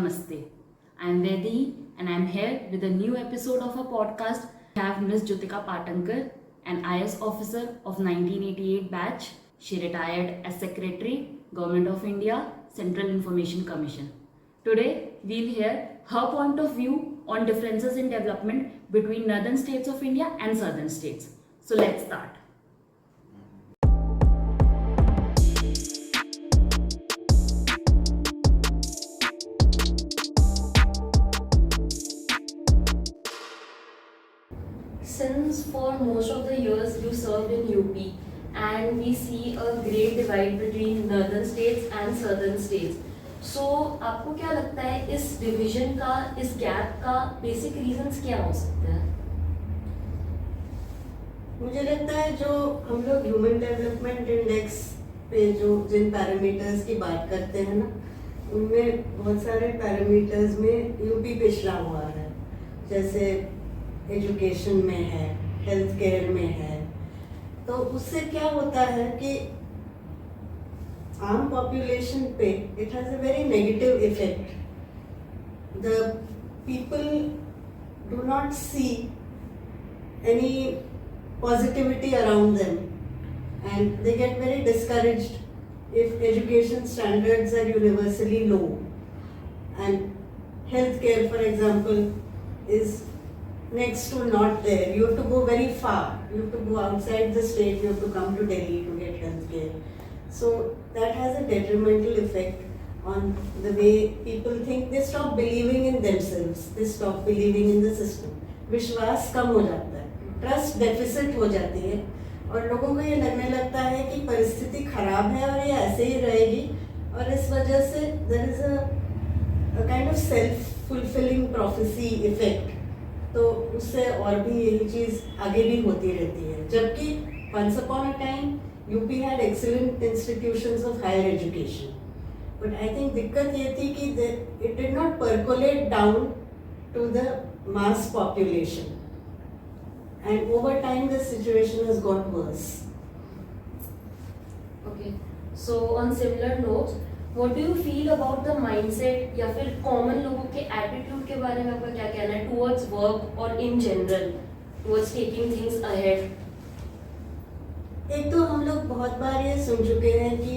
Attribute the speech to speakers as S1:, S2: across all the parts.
S1: Namaste. I am Vedi and I am here with a new episode of our podcast. We have Ms. Jyotika Patankar, an IS officer of 1988 batch. She retired as Secretary, Government of India, Central Information Commission. Today, we'll hear her point of view on differences in development between northern states of India and southern states. So let's start.
S2: Since for most of the years you served in UP and we see a great divide between northern states and southern states. So आपको क्या लगता है इस division का, इस gap का basic reasons क्या हो सकते हैं?
S3: मुझे लगता है जो हम लोग ह्यूमन डेवलपमेंट इंडेक्स पे जो जिन पैरामीटर्स की बात करते हैं ना, उनमें बहुत सारे पैरामीटर्स में यूपी पिछड़ा हुआ है. जैसे एजुकेशन में है, हेल्थ केयर में है. तो उससे क्या होता है कि आम पॉपुलेशन पे it has a very negative effect. The people do not see any positivity around them and they get very discouraged if education standards are universally low, and healthcare, for example, is next to not there. You have to go very far, you have to go outside the state, you have to come to Delhi to get healthcare. So that has a detrimental effect on the way people think. They stop believing in themselves, they stop believing in the system. विश्वास कम हो जाता है, trust deficit हो जाती है और लोगों को ये लगने लगता है कि परिस्थिति खराब है और ये ऐसे ही रहेगी, और इस वजह से there is a kind of self fulfilling prophecy effect. तो उससे और भी यही चीज़ आगे भी होती रहती है. जबकि once upon a time UP had excellent institutions of higher education, but I think दिक्कत ये थी कि it did not percolate down to the mass population, and over time the situation has got worse.
S2: Okay. So on similar notes, what do you feel about the mindset या फिर common लोगों के attitude के बारे में आपका क्या कहना है towards work और in general towards taking things ahead?
S3: एक तो हम लोग बहुत बार ये सुन चुके हैं कि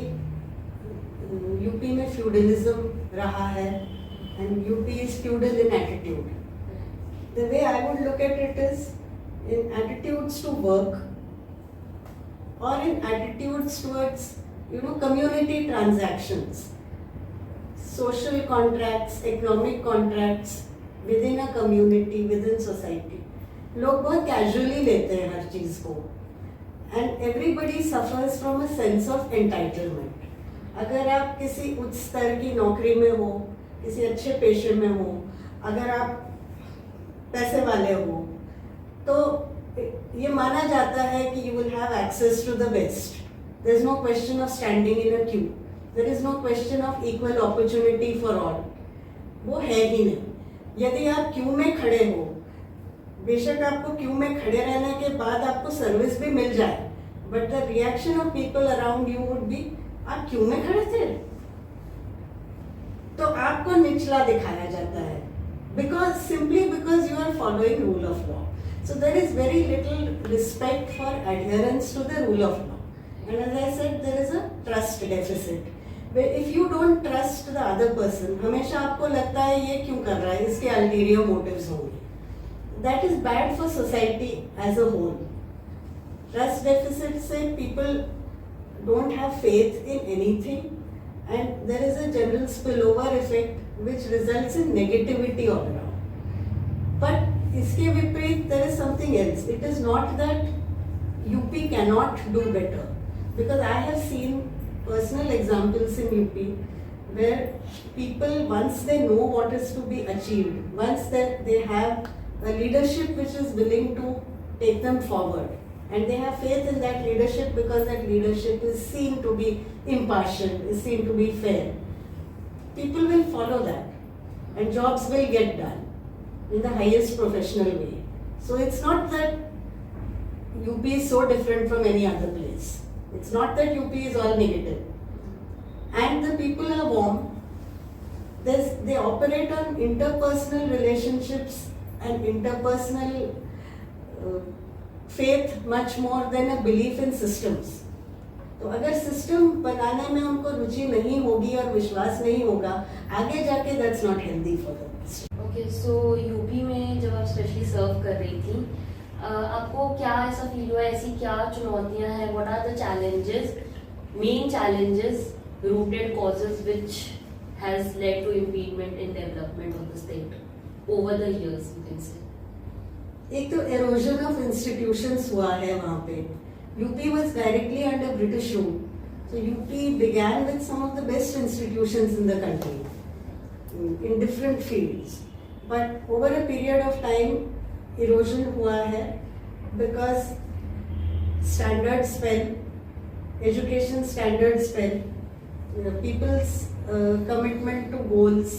S3: यूपी में फ्यूडलिज्म रहा है and UP is feudal in attitude. The way I would look at it is in attitudes to work or in attitudes towards, community transactions, social contracts, economic contracts within a community, within society. लोग बहुत casually लेते हैं हर चीज़ को, and everybody suffers from a sense of entitlement. अगर आप किसी उच्च स्तर की नौकरी में हो, किसी अच्छे पेशे में हो, अगर आप पैसे वाले हो, तो ये माना जाता है कि you will have access to the best. There is no question of standing in a queue. There is no question of equal opportunity for all. वो है ही नहीं. यदि आप क्यू में खड़े हो, बेशक आपको क्यू में खड़े रहने के बाद आपको सर्विस भी मिल जाए, but the reaction of people around you would be, आप क्यू में खड़े थे, तो आपको निचला दिखाया जाता है. Simply because you are following rule of law. So there is very little respect for adherence to the rule of law. And as I said, there is a trust deficit. Where if you don't trust the other person, हमेशा आपको लगता है ये क्यों कर रहा है, इसके ulterior motives होंगे. That is bad for society as a whole. Trust deficit से people don't have faith in anything, and there is a general spillover effect which results in negativity all around. But इसके विपरीत there is something else. It is not that UP cannot do better, because I have seen personal examples in UP where people, once they know what is to be achieved, once that they have a leadership which is willing to take them forward, and they have faith in that leadership because that leadership is seen to be impartial, is seen to be fair, people will follow that and jobs will get done in the highest professional way. So it's not that UP is so different from any other place. It's not that UP is all negative. And the people are warm, they operate on interpersonal relationships and interpersonal faith much more than a belief in systems. तो अगर system बनाने में उनको रुचि नहीं होगी और विश्वास नहीं होगा, आगे जाके that's not healthy for them.
S2: Okay, so UP में जब आप स्पेशली सर्व कर रही थी, आपको क्या ऐसा फील हुआ, ऐसी क्या चुनौतियां हैं, what are the challenges, main challenges, rooted causes which has led to impediment in development of the state over the years, you can say?
S3: एक तो erosion of institutions हुआ है वहाँ पे. UP was directly under British rule, so UP began with some of the best institutions in the country in different fields. But over a period of time, erosion हुआ है because standards fell, education standards fell, people's commitment to goals.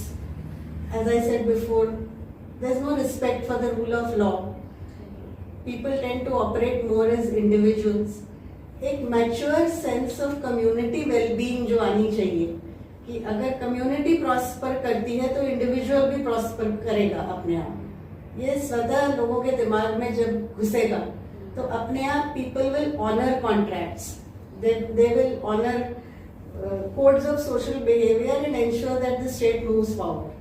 S3: As I said before, there's no respect for the rule of law. People tend to operate more as individuals. एक mature sense of community wellbeing जो आनी चाहिए कि अगर community prosper करती है तो individual भी प्रॉस्पर करेगा अपने आप. ये सदा लोगों के दिमाग में जब घुसेगा तो अपने आप people will honour contracts, they will honour codes of social behavior and ensure that the state moves forward.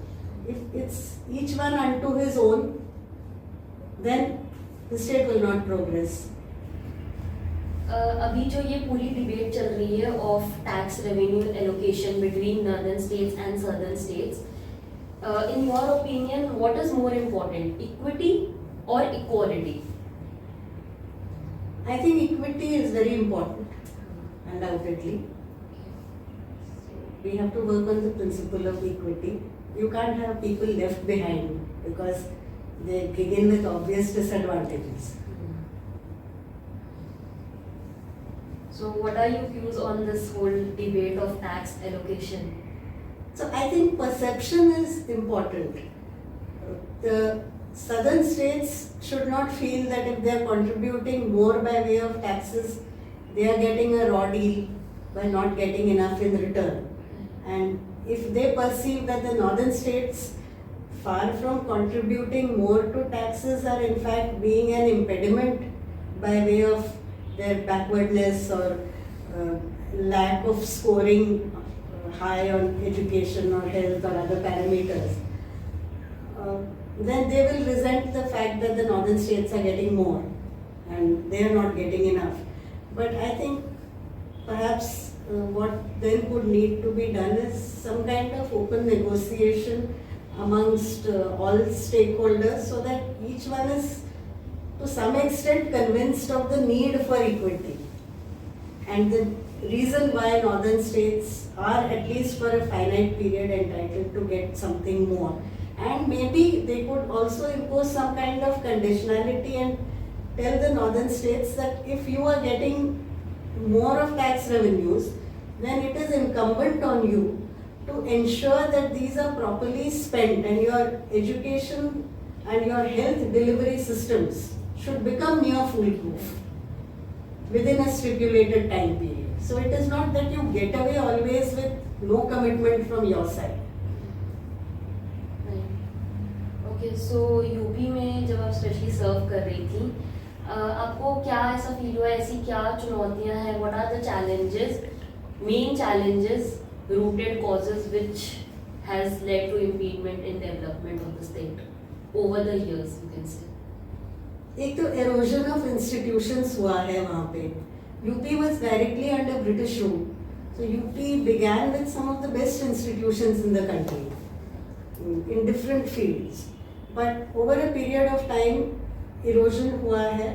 S3: If it's each one unto his own, then the state will not progress.
S2: अभी जो ये पूरी debate चल रही है of tax revenue allocation between northern states and southern states, in your opinion what is more important, equity और equality?
S3: I think equity is very important, undoubtedly. We have to work on the principle of equity. You can't have people left behind because they begin with obvious disadvantages.
S2: So what are your views on this whole debate of tax allocation?
S3: So I think perception is important. The southern states should not feel that if they are contributing more by way of taxes, they are getting a raw deal by not getting enough in return. And if they perceive that the northern states, far from contributing more to taxes, are in fact being an impediment by way of their backwardness or lack of scoring high on education or health or other parameters, then they will resent the fact that the northern states are getting more and they are not getting enough. But I think perhaps what then would need to be done is some kind of open negotiation amongst all stakeholders so that each one is to some extent convinced of the need for equity and the reason why northern states are at least for a finite period entitled to get something more. And maybe they could also impose some kind of conditionality and tell the northern states that if you are getting more of tax revenues, then it is incumbent on you to ensure that these are properly spent and your education and your health delivery systems should become near foolproof within a stipulated time period. So it is not that you get away always with no commitment from your side.
S2: Okay, so UP में जब आप specially सर्व कर रही थी, आपको क्या ऐसा feel हुआ, ऐसी क्या चुनौतियां हैं, what are the challenges, main challenges, rooted causes which has led to impediment in development of the state over the years, you can say?
S3: एक तो erosion of institutions हुआ है वहाँ पे. UP was directly under British rule, so UP began with some of the best institutions in the country in different fields. But over a period of time, erosion हुआ है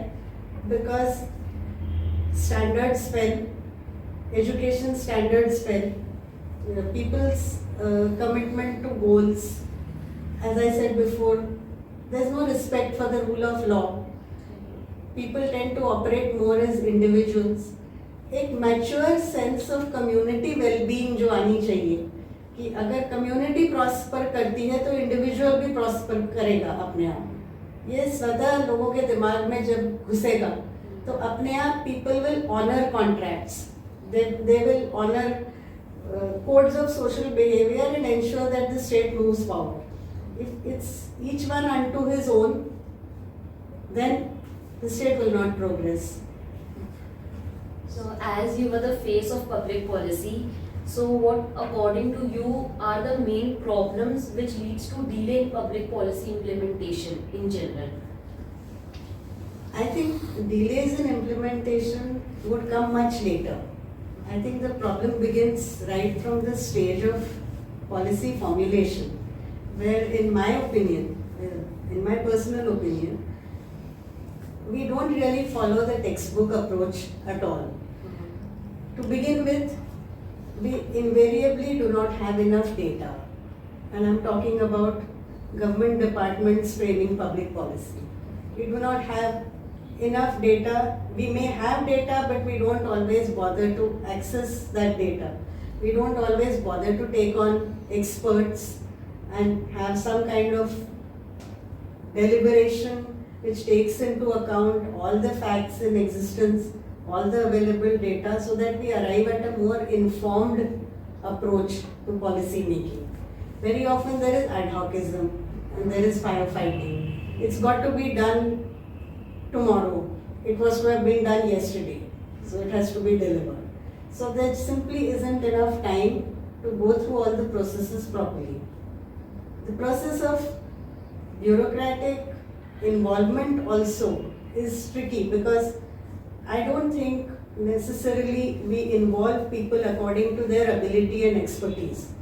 S3: because standards fell, education standards fell, people's commitment to goals. As I said before, there's no respect for the rule of law. People tend to operate more as individuals. एक mature sense of community wellbeing जो आनी चाहिए कि अगर community prosper करती है तो individual भी प्रॉस्पर करेगा अपने आप. ये सदा लोगों के दिमाग में जब घुसेगा तो अपने आप people will honour contracts, they will honour codes of social behavior and ensure that the state moves forward. If it's each one unto his own, then the state will not progress.
S2: So as you were the face of public policy, so what according to you are the main problems which leads to delay in public policy implementation in general?
S3: I think delays in implementation would come much later. I think the problem begins right from the stage of policy formulation, where in my opinion, in my personal opinion, we don't really follow the textbook approach at all. To begin with, we invariably do not have enough data. And I'm talking about government departments framing public policy. We do not have enough data. We may have data, but we don't always bother to access that data. We don't always bother to take on experts and have some kind of deliberation which takes into account all the facts in existence, all the available data, so that we arrive at a more informed approach to policy making. Very often there is ad hocism and there is firefighting. It's got to be done tomorrow. It was to have been done yesterday, so it has to be delivered. So there simply isn't enough time to go through all the processes properly. The process of bureaucratic involvement also is tricky, because I don't think necessarily we involve people according to their ability and expertise.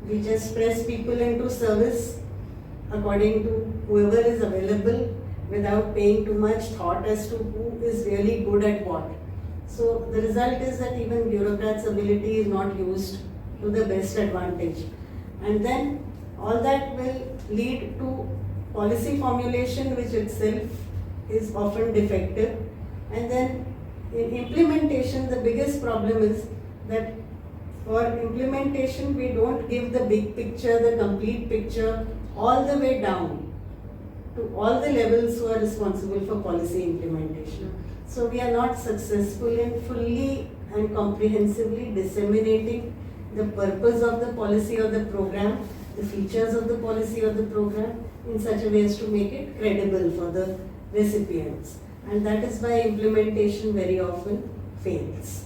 S3: We just press people into service according to whoever is available, without paying too much thought as to who is really good at what. So the result is that even bureaucrats' ability is not used to the best advantage. And then all that will lead to policy formulation, which itself is often defective. And then in implementation, the biggest problem is that for implementation, we don't give the big picture, the complete picture, all the way down to all the levels who are responsible for policy implementation. So we are not successful in fully and comprehensively disseminating the purpose of the policy or the program, the features of the policy or the program, in such a way as to make it credible for the recipients. And that is why implementation very often fails.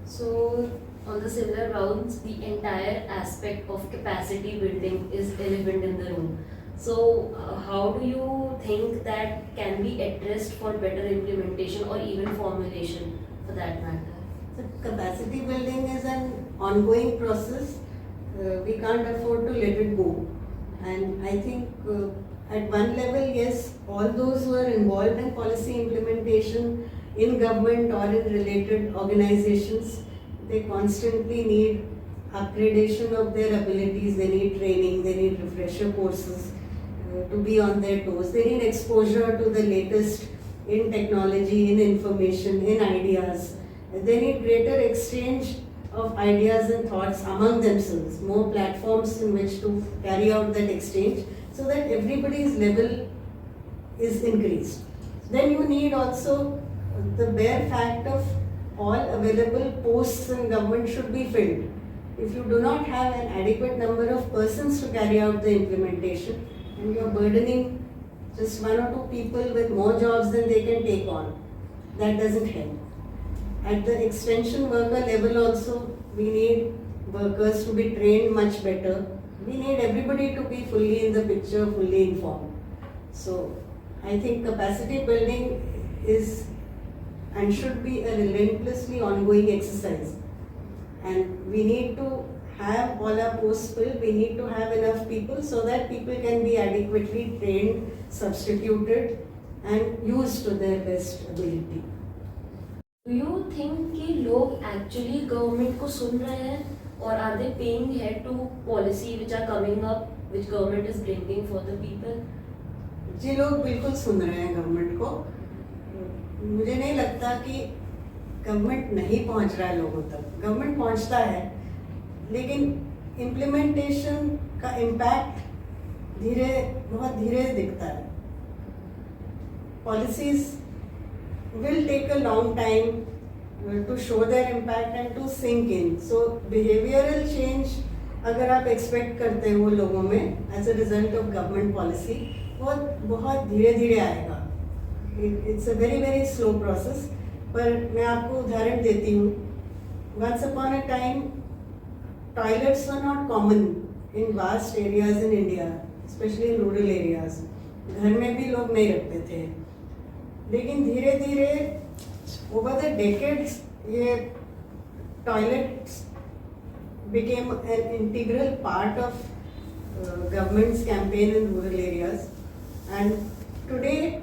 S2: So on the similar grounds, the entire aspect of capacity building is elephant in the room. So how do you think that can be addressed for better implementation or even formulation for that matter?
S3: So capacity building is an ongoing process. We can't afford to let it go. And I think at one level, yes, all those who are involved in policy implementation in government or in related organizations, they constantly need upgradation of their abilities, they need training, they need refresher courses to be on their toes. They need exposure to the latest in technology, in information, in ideas. They need greater exchange of ideas and thoughts among themselves, more platforms in which to carry out that exchange, so that everybody's level is increased. Then you need also the bare fact of all available posts in government should be filled. If you do not have an adequate number of persons to carry out the implementation, and you are burdening just one or two people with more jobs than they can take on, that doesn't help. At the extension worker level also, we need workers to be trained much better. We need everybody to be fully in the picture, fully informed. So I think capacity building is and should be a relentlessly ongoing exercise. And we need to have all our posts filled, we need to have enough people so that people can be adequately trained, substituted and used to their best ability.
S2: Do you think कि लोग actually government को सुन रहे हैं, or are they paying heed to policy which are coming up, which government is bringing for the people?
S3: जी लोग बिल्कुल सुन रहे हैं government को. मुझे नहीं लगता कि गवर्नमेंट नहीं पहुंच रहा है लोगों तक. गवर्नमेंट पहुंचता है, लेकिन इम्प्लीमेंटेशन का इम्पैक्ट बहुत धीरे दिखता है. Policies will take a long time to show their impact and to sink in. So behavioral change अगर आप expect करते हो लोगों में as a result of government policy, वो बहुत धीरे धीरे आएगा. It's a very very slow process. पर मैं आपको उदाहरण देती हूँ. Once upon a time, toilets were not common in vast areas in India, especially in rural areas. घर में भी लोग नहीं रखते थे. लेकिन धीरे धीरे over the decades ये toilets became an integral part of government's campaign in rural areas, and today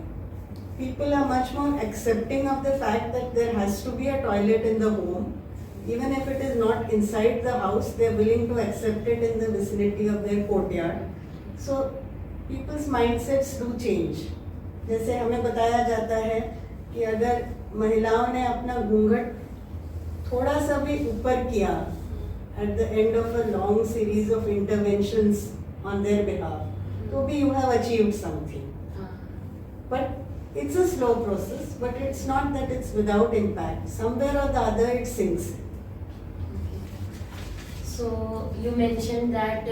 S3: people are much more accepting of the fact that there has to be a toilet in the home. Even if it is not inside the house, they are willing to accept it in the vicinity of their courtyard. So people's mindsets do change. जैसे हमें बताया जाता है कि अगर महिलाओं ने अपना घूंघट थोड़ा सा भी ऊपर किया at the end of a long series of interventions on their behalf, तो भी you have achieved something. But it's a slow process, but it's not that it's without impact. Somewhere or the other it sinks.
S2: So you mentioned that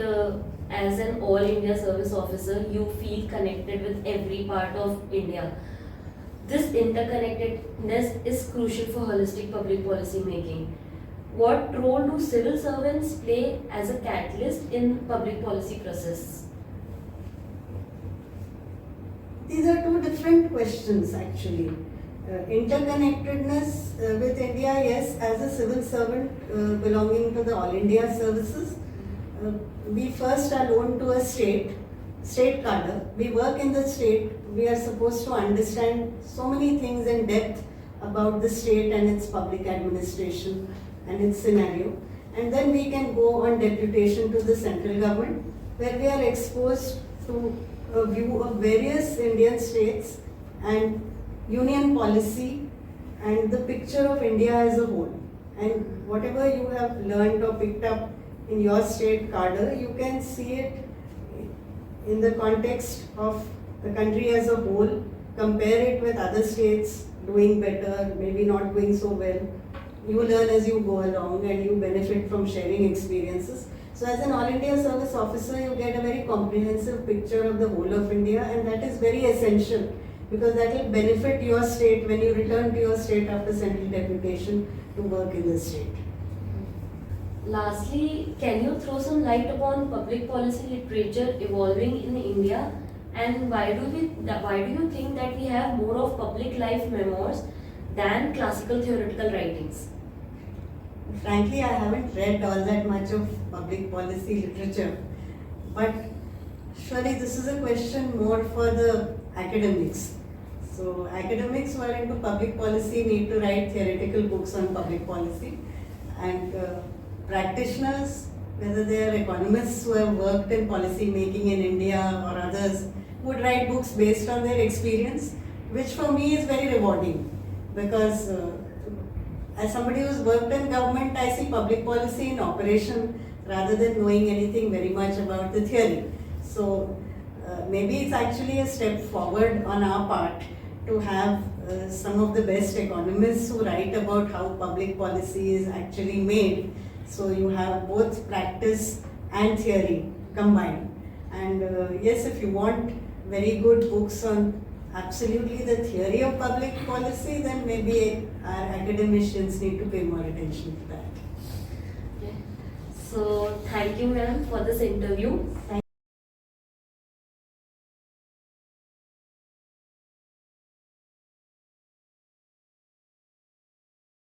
S2: as an all India service officer, you feel connected with every part of India. This interconnectedness is crucial for holistic public policy making. What role do civil servants play as a catalyst in public policy process?
S3: These are two different questions actually. Interconnectedness with India, yes, as a civil servant belonging to the All India services, we first are loaned to a state cadre. We work in the state. We are supposed to understand so many things in depth about the state and its public administration and its scenario. And then we can go on deputation to the central government, where we are exposed to a view of various Indian states and union policy and the picture of India as a whole. And whatever you have learned or picked up in your state cadre, you can see it in the context of the country as a whole, compare it with other states doing better, maybe not doing so well. You learn as you go along and you benefit from sharing experiences. So as an All India Service Officer, you get a very comprehensive picture of the whole of India, and that is very essential because that will benefit your state when you return to your state after central deputation to work in the state.
S2: Lastly, can you throw some light upon public policy literature evolving in India, and why do you think that we have more of public life memoirs than classical theoretical writings?
S3: Frankly, I haven't read all that much of public policy literature, but surely this is a question more for the academics. So academics who are into public policy need to write theoretical books on public policy, and practitioners, whether they are economists who have worked in policy making in India or others, would write books based on their experience, which for me is very rewarding because as somebody who's worked in government, I see public policy in operation rather than knowing anything very much about the theory. So maybe it's actually a step forward on our part to have some of the best economists who write about how public policy is actually made. So you have both practice and theory combined. And yes, if you want very good books on absolutely the theory of public policy, then maybe our academicians need to pay more attention to that.
S2: So thank you, ma'am, for this interview.
S3: Thank